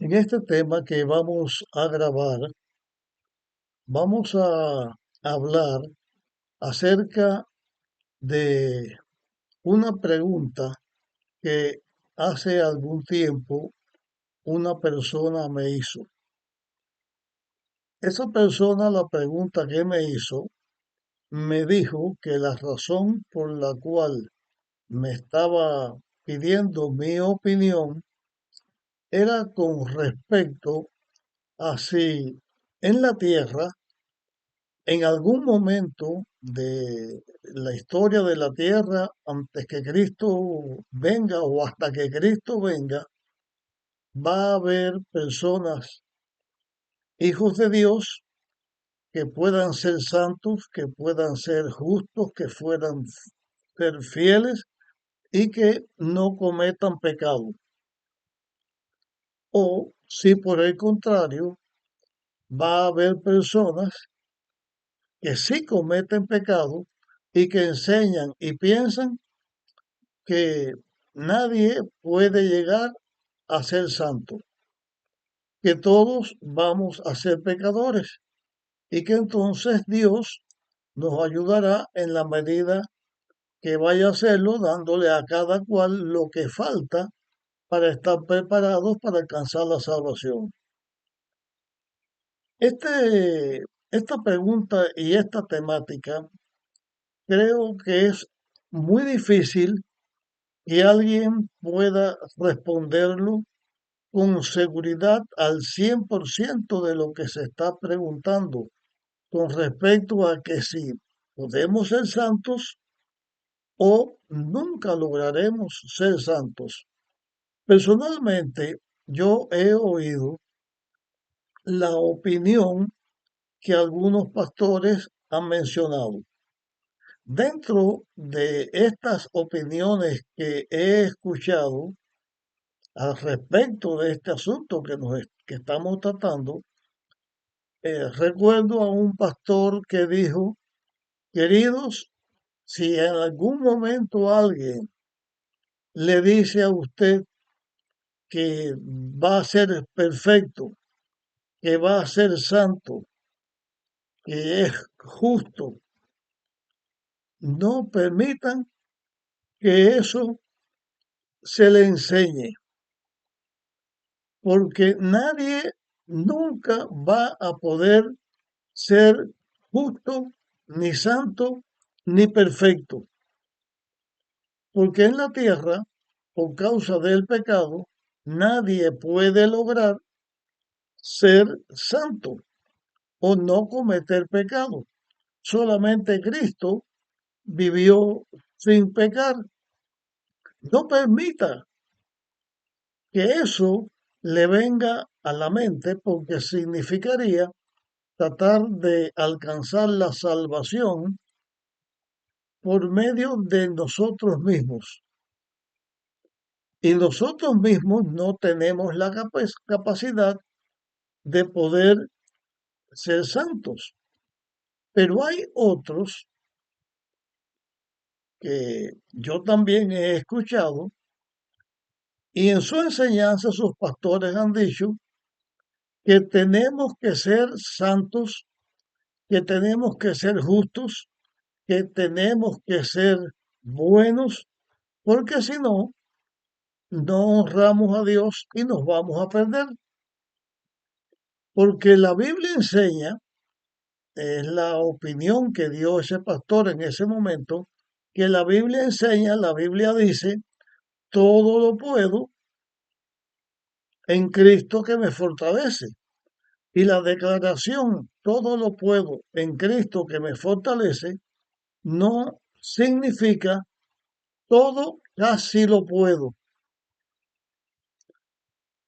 En este tema que vamos a grabar, vamos a hablar acerca de una pregunta que hace algún tiempo una persona me hizo. Esa persona, la pregunta que me hizo, me dijo que la razón por la cual me estaba pidiendo mi opinión era con respecto a si en la tierra en algún momento de la historia de la tierra, antes que Cristo venga o hasta que Cristo venga, va a haber personas, hijos de Dios, que puedan ser santos, que puedan ser justos, que puedan ser fieles y que no cometan pecado. O si por el contrario, va a haber personas que sí cometen pecado y que enseñan y piensan que nadie puede llegar a ser santo, que todos vamos a ser pecadores y que entonces Dios nos ayudará en la medida que vaya a hacerlo, dándole a cada cual lo que falta para estar preparados para alcanzar la salvación. Esta pregunta y esta temática creo que es muy difícil que alguien pueda responderlo con seguridad al 100% de lo que se está preguntando con respecto a que si podemos ser santos o nunca lograremos ser santos. Personalmente, yo he oído la opinión que algunos pastores han mencionado. Dentro de estas opiniones que he escuchado al respecto de este asunto que estamos tratando, recuerdo a un pastor que dijo, queridos, si en algún momento alguien le dice a usted que va a ser perfecto, que va a ser santo, que es justo, no permitan que eso se le enseñe, porque nadie nunca va a poder ser justo, ni santo, ni perfecto. Porque en la tierra, por causa del pecado, nadie puede lograr ser santo o no cometer pecado. Solamente Cristo vivió sin pecar. No permita que eso le venga a la mente porque significaría tratar de alcanzar la salvación por medio de nosotros mismos. Y nosotros mismos no tenemos la capacidad de poder ser santos. Pero hay otros que yo también he escuchado y en su enseñanza sus pastores han dicho que tenemos que ser santos, que tenemos que ser justos, que tenemos que ser buenos, porque si no, no honramos a Dios y nos vamos a perder. Porque la Biblia enseña, es la opinión que dio ese pastor en ese momento, que la Biblia enseña, la Biblia dice, todo lo puedo en Cristo que me fortalece. Y la declaración, todo lo puedo en Cristo que me fortalece, no significa todo casi lo puedo,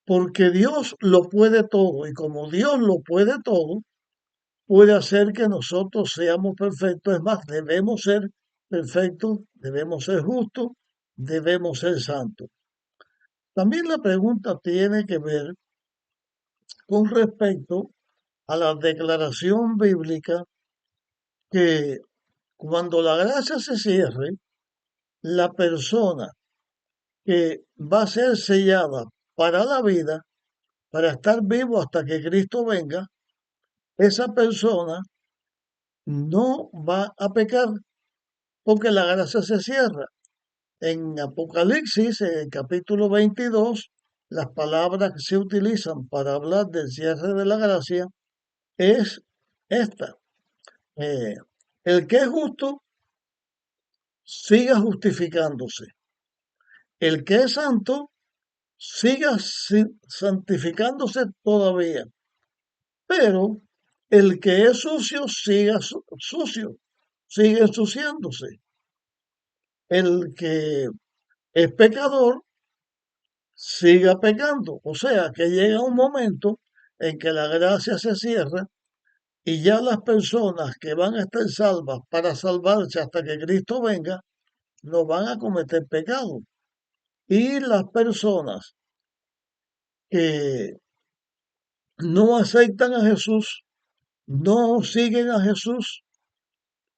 porque Dios lo puede todo y como Dios lo puede todo, puede hacer que nosotros seamos perfectos. Es más, debemos ser perfectos, debemos ser justos, debemos ser santos. También la pregunta tiene que ver con respecto a la declaración bíblica que cuando la gracia se cierre, la persona que va a ser sellada para la vida para estar vivo hasta que Cristo venga, esa persona no va a pecar porque la gracia se cierra. En Apocalipsis, en el capítulo 22, las palabras que se utilizan para hablar del cierre de la gracia es esta. eh, el que es justo siga justificándose. El que es santo siga santificándose todavía. Pero el que es sucio siga sucio, sigue ensuciándose. El que es pecador siga pecando. O sea que llega un momento en que la gracia se cierra y ya las personas que van a estar salvas para salvarse hasta que Cristo venga, no van a cometer pecado. Y las personas que no aceptan a Jesús, no siguen a Jesús,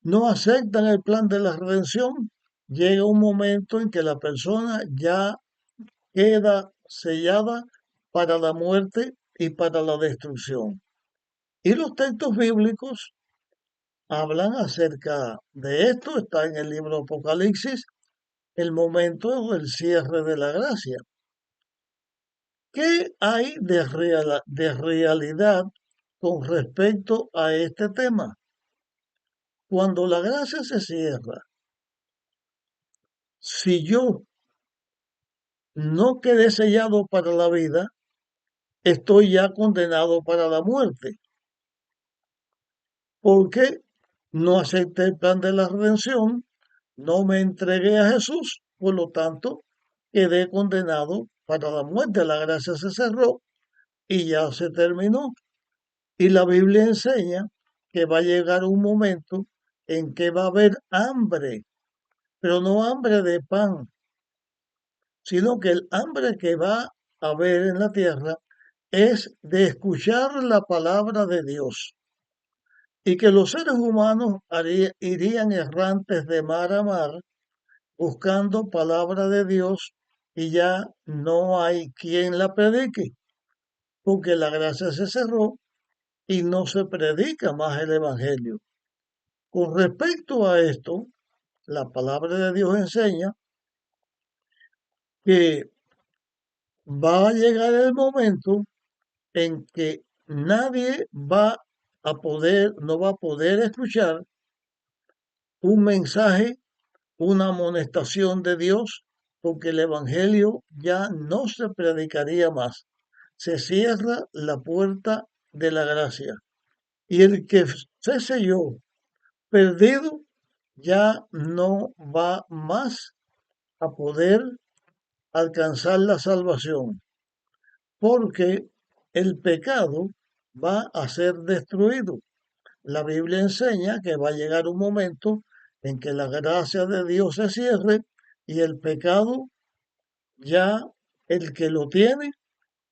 no aceptan el plan de la redención, llega un momento en que la persona ya queda sellada para la muerte y para la destrucción. Y los textos bíblicos hablan acerca de esto, está en el libro Apocalipsis, el momento del cierre de la gracia. ¿Qué hay de realidad con respecto a este tema? Cuando la gracia se cierra, si yo no quedé sellado para la vida, estoy ya condenado para la muerte, porque no acepté el plan de la redención, no me entregué a Jesús, por lo tanto, quedé condenado para la muerte. La gracia se cerró y ya se terminó. Y la Biblia enseña que va a llegar un momento en que va a haber hambre, pero no hambre de pan, sino que el hambre que va a haber en la tierra es de escuchar la palabra de Dios y que los seres humanos irían errantes de mar a mar buscando palabra de Dios y ya no hay quien la predique, porque la gracia se cerró y no se predica más el Evangelio. Con respecto a esto, la palabra de Dios enseña que va a llegar el momento en que nadie va a poder, no va a poder escuchar un mensaje, una amonestación de Dios, porque el Evangelio ya no se predicaría más. Se cierra la puerta de la gracia. Y el que se selló, perdido, ya no va más a poder alcanzar la salvación, porque el pecado va a ser destruido. La Biblia enseña que va a llegar un momento en que la gracia de Dios se cierre y el pecado ya el que lo tiene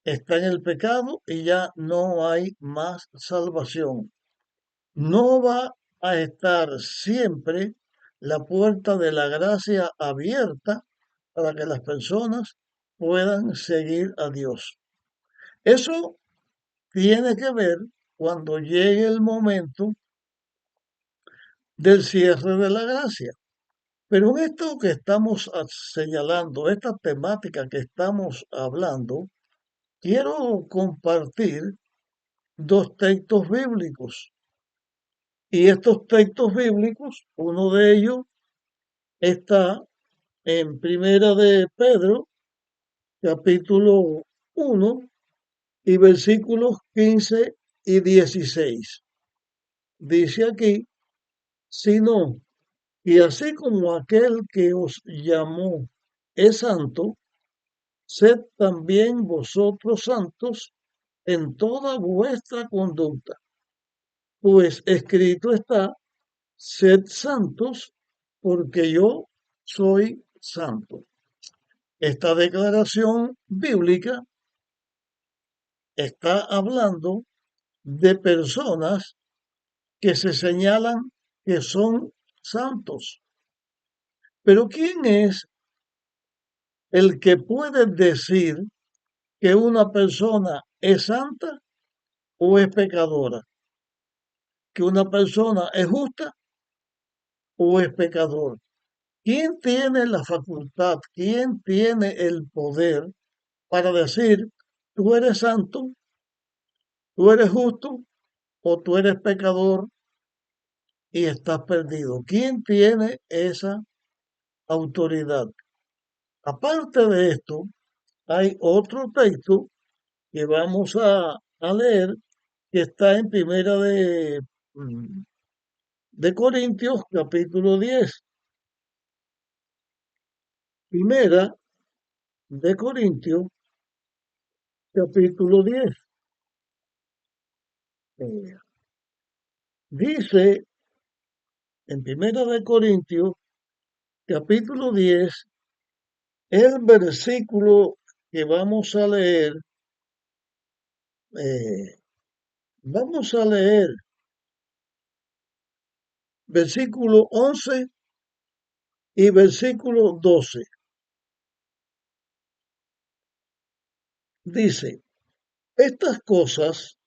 está en el pecado y ya no hay más salvación. No va a estar siempre la puerta de la gracia abierta para que las personas puedan seguir a Dios. Eso tiene que ver cuando llegue el momento del cierre de la gracia. Pero en esto que estamos señalando, esta temática que estamos hablando, quiero compartir dos textos bíblicos. Y estos textos bíblicos, uno de ellos está en Primera de Pedro, capítulo 1 y versículos 15 y 16. Dice aquí, sino y así como aquel que os llamó es santo, sed también vosotros santos en toda vuestra conducta. Pues escrito está, sed santos porque yo soy santo. Esta declaración bíblica está hablando de personas que se señalan que son santos. Pero ¿quién es el que puede decir que una persona es santa o es pecadora, que una persona es justa o es pecador. ¿Quién tiene la facultad, quién tiene el poder para decir, tú eres santo, tú eres justo o tú eres pecador y estás perdido? ¿Quién tiene esa autoridad? Aparte de esto, hay otro texto que vamos a leer que está en mm, de Corintios capítulo 10. Primera de Corintios capítulo 10. Eh, Dice en Primera de Corintios capítulo 10 el versículo que eh, vamos a leer versículo 11 y versículo 12. Dice, estas cosas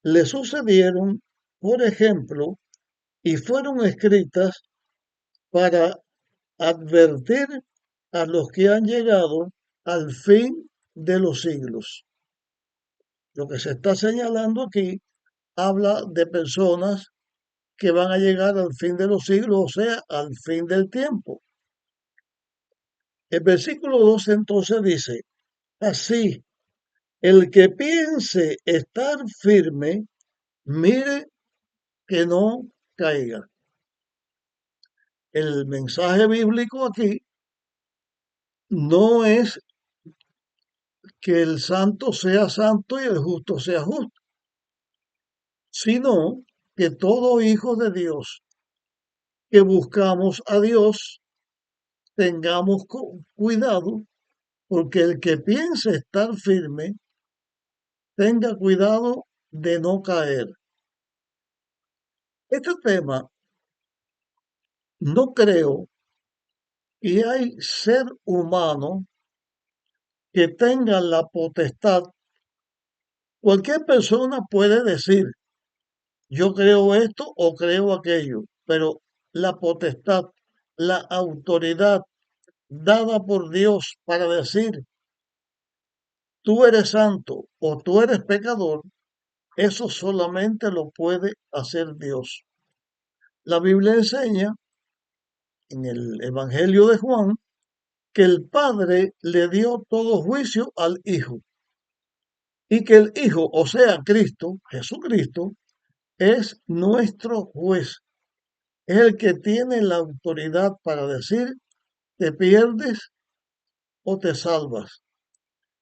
le sucedieron, por ejemplo, y fueron escritas para advertir a los que han llegado al fin de los siglos. Lo que se está señalando aquí habla de personas que van a llegar al fin de los siglos, o sea, al fin del tiempo. El versículo 12 entonces dice, así, el que piense estar firme, mire que no caiga. El mensaje bíblico aquí no es que el santo sea santo y el justo sea justo, sino que todo hijo de Dios que buscamos a Dios tengamos cuidado, porque el que piense estar firme tenga cuidado de no caer. Este tema no creo que hay ser humano que tenga la potestad. Cualquier persona puede decir, yo creo esto o creo aquello, pero la potestad, la autoridad dada por Dios para decir, tú eres santo o tú eres pecador, eso solamente lo puede hacer Dios. La Biblia enseña en el Evangelio de Juan que el Padre le dio todo juicio al Hijo y que el Hijo, o sea, Cristo, Jesucristo, es nuestro juez. Es el que tiene la autoridad para decir, te pierdes o te salvas.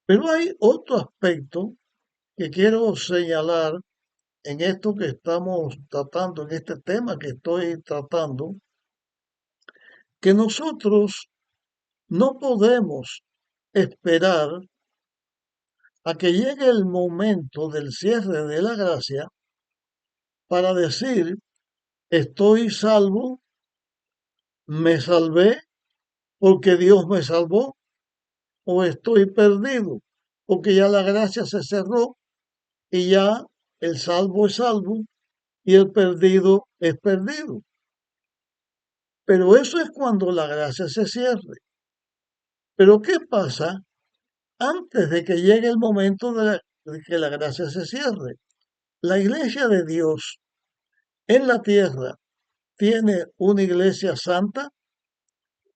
Pero hay otro aspecto que quiero señalar en esto que estamos tratando, en este tema que estoy tratando, que nosotros no podemos esperar a que llegue el momento del cierre de la gracia para decir, estoy salvo, me salvé porque Dios me salvó, o estoy perdido porque ya la gracia se cerró y ya el salvo es salvo y el perdido es perdido. Pero eso es cuando la gracia se cierre. Pero ¿qué pasa antes de que llegue el momento de que la gracia se cierre? La iglesia de Dios en la tierra tiene una iglesia santa,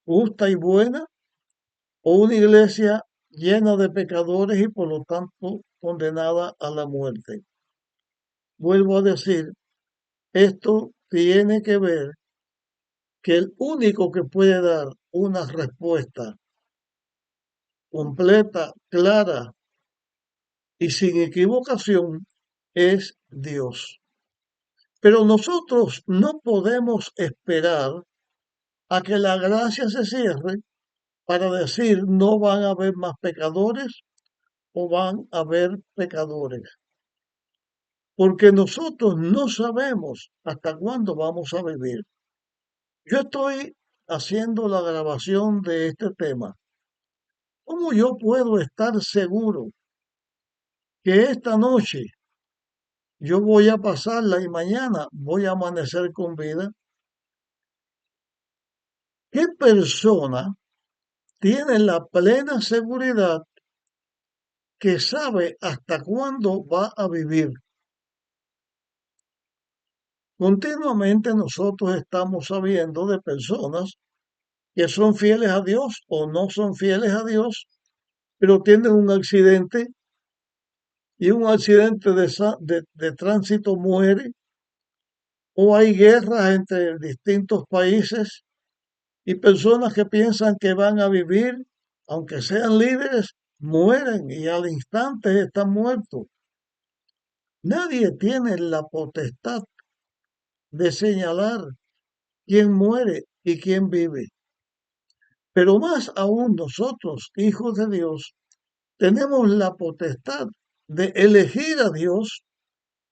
justa y buena, o una iglesia llena de pecadores y por lo tanto condenada a la muerte. Vuelvo a decir, esto tiene que ver que el único que puede dar una respuesta completa, clara y sin equivocación es Dios. Pero nosotros no podemos esperar a que la gracia se cierre para decir no van a haber más pecadores o van a haber pecadores. Porque nosotros no sabemos hasta cuándo vamos a vivir. Yo estoy haciendo la grabación de este tema. ¿Cómo yo puedo estar seguro que esta noche yo voy a pasarla y mañana voy a amanecer con vida? ¿Qué persona tiene la plena seguridad que sabe hasta cuándo va a vivir? Continuamente nosotros estamos sabiendo de personas que son fieles a Dios o no son fieles a Dios, pero tienen un accidente y un accidente de tránsito muere, o hay guerras entre distintos países y personas que piensan que van a vivir, aunque sean líderes, mueren y al instante están muertos. Nadie tiene la potestad de señalar quién muere y quién vive. Pero más aún nosotros, hijos de Dios, tenemos la potestad de elegir a Dios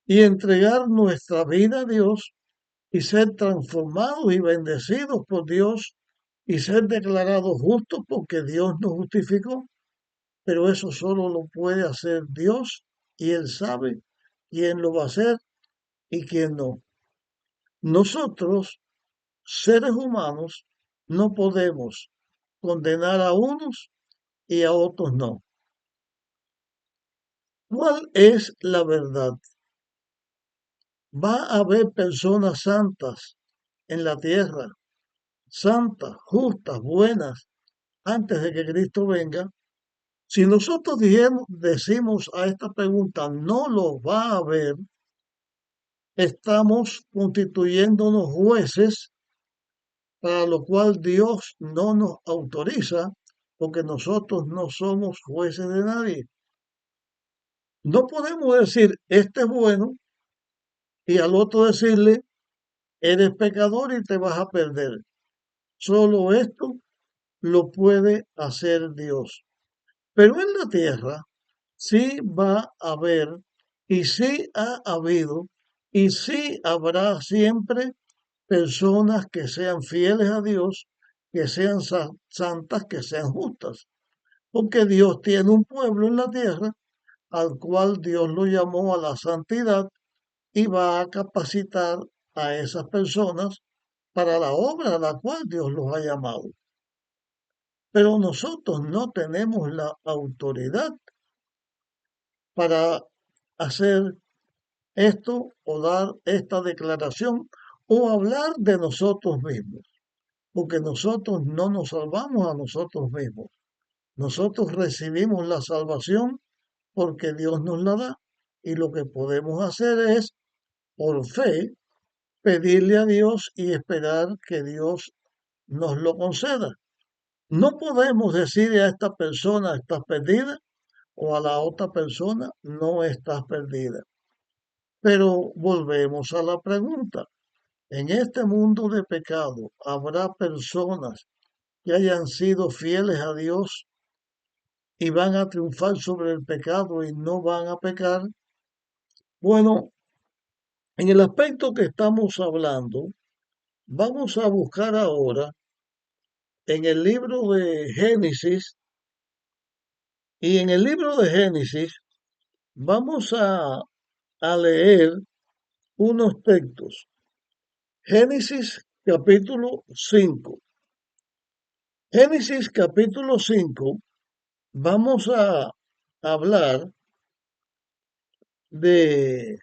y entregar nuestra vida a Dios y ser transformados y bendecidos por Dios y ser declarados justos porque Dios nos justificó. Pero eso solo lo puede hacer Dios y Él sabe quién lo va a hacer y quién no. Nosotros, seres humanos, no podemos condenar a unos y a otros no. ¿Cuál es la verdad? Va a haber personas santas en la tierra, santas, justas, buenas, antes de que Cristo venga. Si nosotros decimos a esta pregunta, no lo va a haber, estamos constituyéndonos jueces, para lo cual Dios no nos autoriza, porque nosotros no somos jueces de nadie. No podemos decir, este es bueno, y al otro decirle, eres pecador y te vas a perder. Solo esto lo puede hacer Dios. Pero en la tierra sí va a haber y sí ha habido y sí habrá siempre personas que sean fieles a Dios, que sean santas, que sean justas. Porque Dios tiene un pueblo en la tierra al cual Dios lo llamó a la santidad y va a capacitar a esas personas para la obra a la cual Dios los ha llamado. Pero nosotros no tenemos la autoridad para hacer esto o dar esta declaración o hablar de nosotros mismos, porque nosotros no nos salvamos a nosotros mismos. Nosotros recibimos la salvación porque Dios nos la da y lo que podemos hacer es, por fe, pedirle a Dios y esperar que Dios nos lo conceda. No podemos decirle a esta persona estás perdida o a la otra persona no estás perdida. Pero volvemos a la pregunta. En este mundo de pecado, ¿habrá personas que hayan sido fieles a Dios y van a triunfar sobre el pecado y no van a pecar? Bueno, en el aspecto que estamos hablando, vamos a buscar ahora en el libro de Génesis, y en el libro de Génesis vamos a leer unos textos. Génesis capítulo 5. Génesis capítulo 5, vamos a hablar de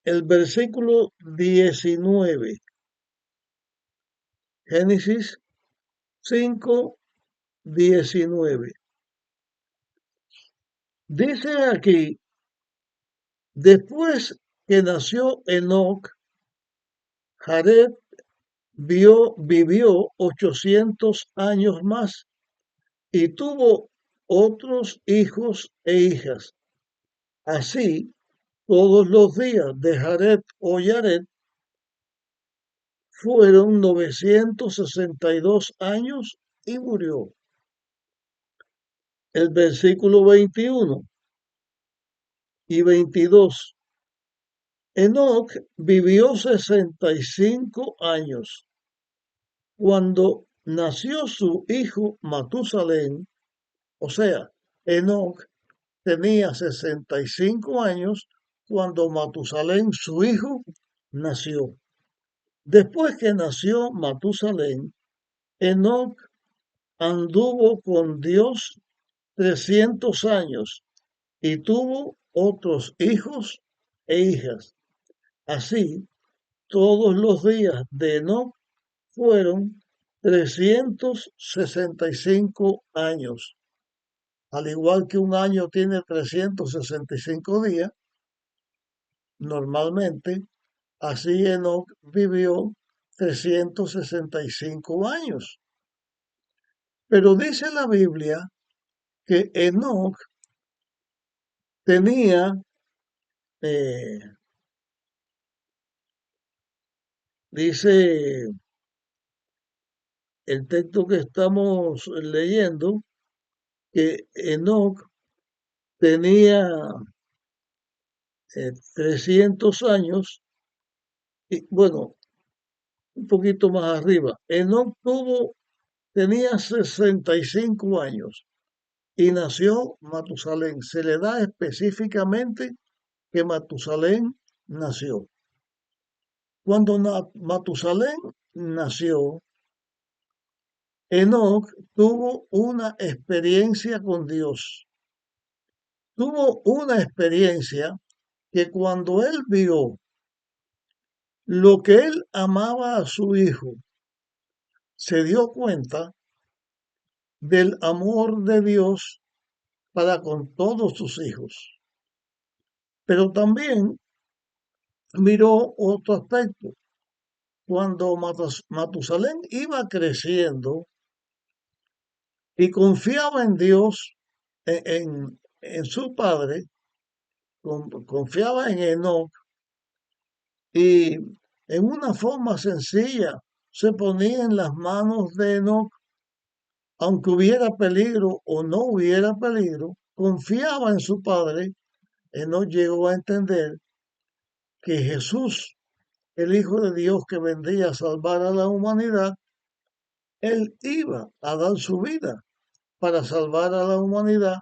el versículo 19. Génesis 5, 19. Dice aquí, después que nació Enoc, Jared vivió 800 años más y tuvo otros hijos e hijas. Así, todos los días de Jared o Yared fueron 962 años y murió. El versículo 21 y 22. Enoc vivió 65 años cuando nació su hijo Matusalén, o sea, Enoc tenía 65 años cuando Matusalén, su hijo, nació. Después que nació Matusalén, Enoc anduvo con Dios 300 años y tuvo otros hijos e hijas. Así, todos los días de Enoc fueron 365 años. Al igual que un año tiene 365 días, normalmente, así Enoc vivió 365 años. Pero dice la Biblia que Enoc tenía, eh, dice el texto que estamos leyendo, que Enoc tenía 300 años, y bueno, un poquito más arriba. Enoc tenía 65 años y nació Matusalén. Se le da específicamente que Matusalén nació. Cuando Matusalén nació, Enoc tuvo una experiencia con Dios. Tuvo una experiencia que cuando él vio lo que él amaba a su hijo, se dio cuenta del amor de Dios para con todos sus hijos. Pero también miró otro aspecto. Cuando Matusalén iba creciendo y confiaba en Dios, en su padre, confiaba en Enoc y en una forma sencilla se ponía en las manos de Enoc, aunque hubiera peligro o no hubiera peligro, confiaba en su padre. Enoc llegó a entender que Jesús, el Hijo de Dios que vendría a salvar a la humanidad, él iba a dar su vida para salvar a la humanidad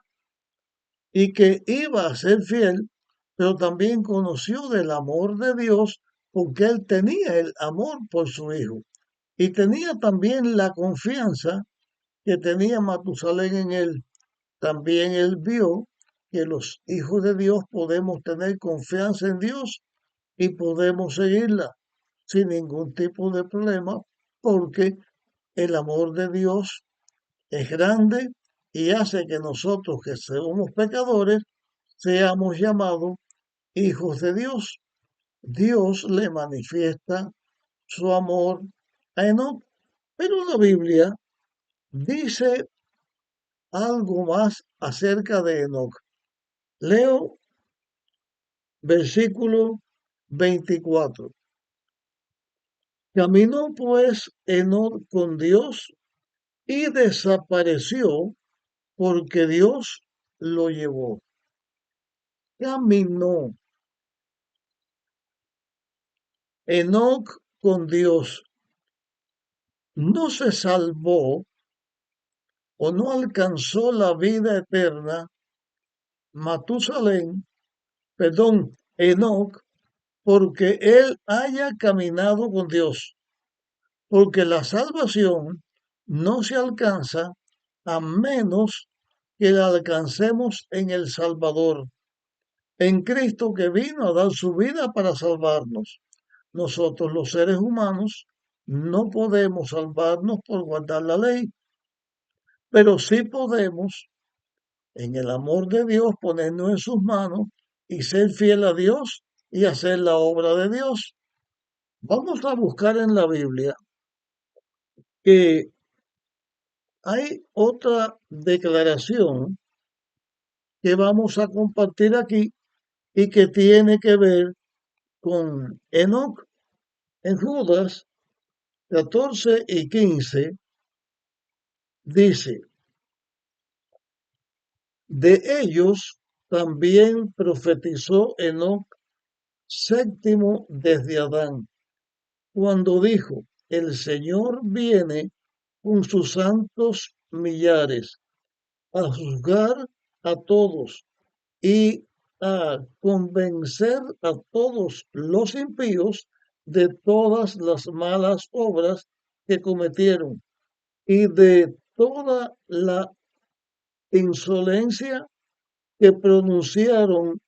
y que iba a ser fiel, pero también conoció del amor de Dios porque él tenía el amor por su hijo y tenía también la confianza que tenía Matusalén en él. También él vio que los hijos de Dios podemos tener confianza en Dios y podemos seguirla sin ningún tipo de problema porque el amor de Dios es grande y hace que nosotros que somos pecadores seamos llamados hijos de Dios. Dios le manifiesta su amor a Enoc, pero la Biblia dice algo más acerca de Enoc. Leo versículo 24. Caminó pues Enoc con Dios y desapareció porque Dios lo llevó. Caminó Enoc con Dios, no se salvó o no alcanzó la vida eterna, Matusalén, perdón, Enoc, porque él haya caminado con Dios, porque la salvación no se alcanza a menos que la alcancemos en el Salvador, en Cristo que vino a dar su vida para salvarnos. Nosotros los seres humanos no podemos salvarnos por guardar la ley, pero sí podemos, en el amor de Dios, ponernos en sus manos y ser fiel a Dios y hacer la obra de Dios. Vamos a buscar en la Biblia que hay otra declaración que vamos a compartir aquí y que tiene que ver con Enoc. En Judas 14 y 15 dice, de ellos también profetizó Enoc, séptimo desde Adán, cuando dijo, el Señor viene con sus santos millares a juzgar a todos y a convencer a todos los impíos de todas las malas obras que cometieron y de toda la insolencia que pronunciaron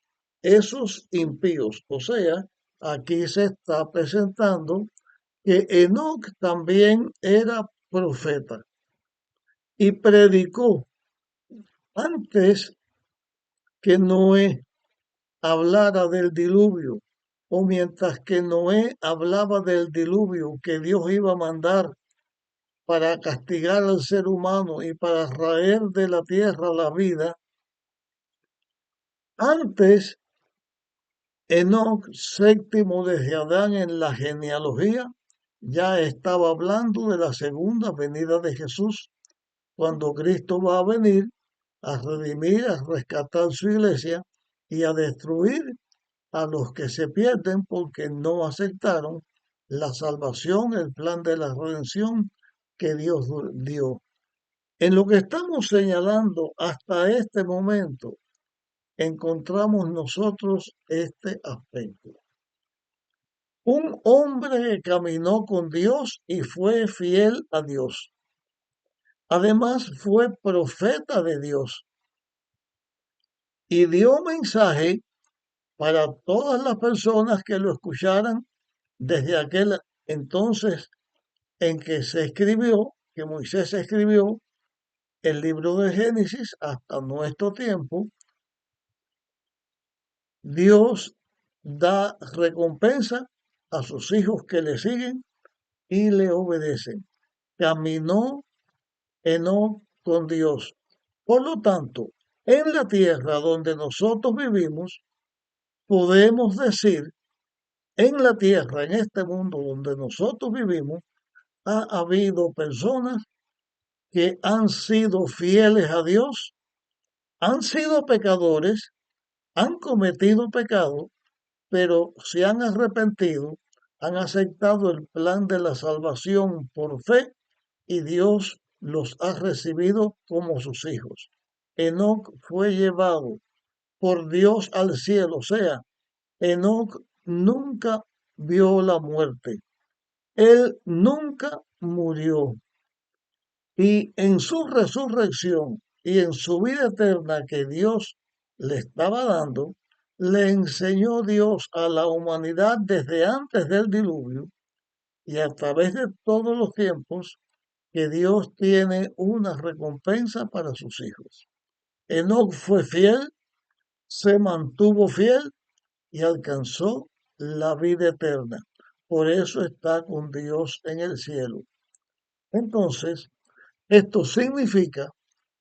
esos impíos. O sea, aquí se está presentando que Enoc también era profeta y predicó antes que Noé hablara del diluvio, o mientras que Noé hablaba del diluvio que Dios iba a mandar para castigar al ser humano y para raer de la tierra la vida, antes Enoc, séptimo desde Adán en la genealogía, ya estaba hablando de la segunda venida de Jesús, cuando Cristo va a venir a redimir, a rescatar su iglesia y a destruir a los que se pierden porque no aceptaron la salvación, el plan de la redención que Dios dio. En lo que estamos señalando hasta este momento, encontramos nosotros este aspecto. Un hombre que caminó con Dios y fue fiel a Dios. Además fue profeta de Dios y dio mensaje para todas las personas que lo escucharan desde aquel entonces en que se escribió, que Moisés escribió el libro de Génesis hasta nuestro tiempo. Dios da recompensa a sus hijos que le siguen y le obedecen. Caminó Enoc con Dios. Por lo tanto, en la tierra donde nosotros vivimos, podemos decir, en la tierra, en este mundo donde nosotros vivimos, ha habido personas que han sido fieles a Dios, han sido pecadores, han cometido pecado, pero se han arrepentido, han aceptado el plan de la salvación por fe y Dios los ha recibido como sus hijos. Enoc fue llevado por Dios al cielo, o sea, Enoc nunca vio la muerte, él nunca murió. Y en su resurrección y en su vida eterna que Dios le estaba dando, le enseñó Dios a la humanidad desde antes del diluvio y a través de todos los tiempos que Dios tiene una recompensa para sus hijos. Enoc fue fiel, se mantuvo fiel y alcanzó la vida eterna. Por eso está con Dios en el cielo. Entonces, esto significa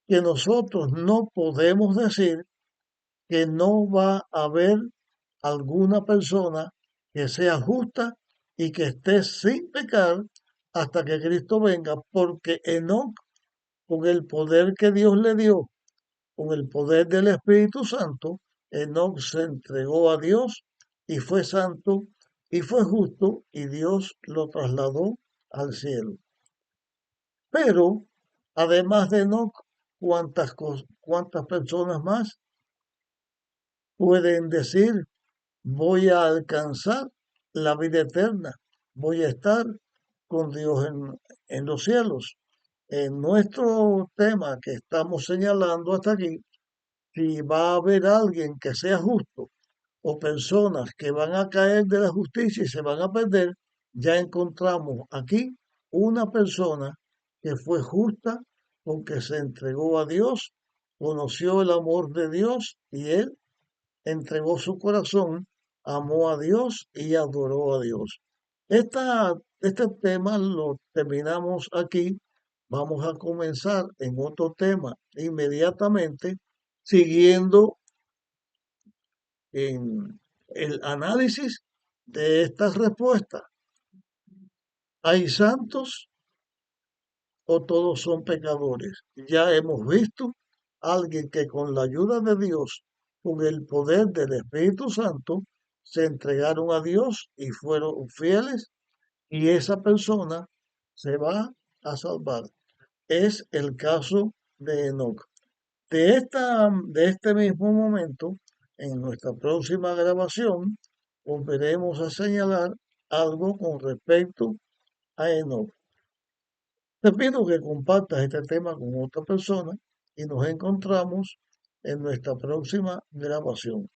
que nosotros no podemos decir que no va a haber alguna persona que sea justa y que esté sin pecar hasta que Cristo venga, porque Enoc, con el poder que Dios le dio, con el poder del Espíritu Santo, Enoc se entregó a Dios y fue santo y fue justo y Dios lo trasladó al cielo. Pero, además de Enoc, ¿cuántas personas más pueden decir, voy a alcanzar la vida eterna, voy a estar con Dios en los cielos? En nuestro tema que estamos señalando hasta aquí, si va a haber alguien que sea justo o personas que van a caer de la justicia y se van a perder, ya encontramos aquí una persona que fue justa porque se entregó a Dios, conoció el amor de Dios y él entregó su corazón, amó a Dios y adoró a Dios. Este tema lo terminamos aquí. Vamos a comenzar en otro tema inmediatamente, siguiendo en el análisis de estas respuestas. ¿Hay santos o todos son pecadores? Ya hemos visto a alguien que con la ayuda de Dios, con el poder del Espíritu Santo, se entregaron a Dios y fueron fieles y esa persona se va a salvar. Es el caso de Enoc. De este mismo momento, en nuestra próxima grabación, volveremos a señalar algo con respecto a Enoch. Te pido que compartas este tema con otra persona y nos encontramos en nuestra próxima grabación.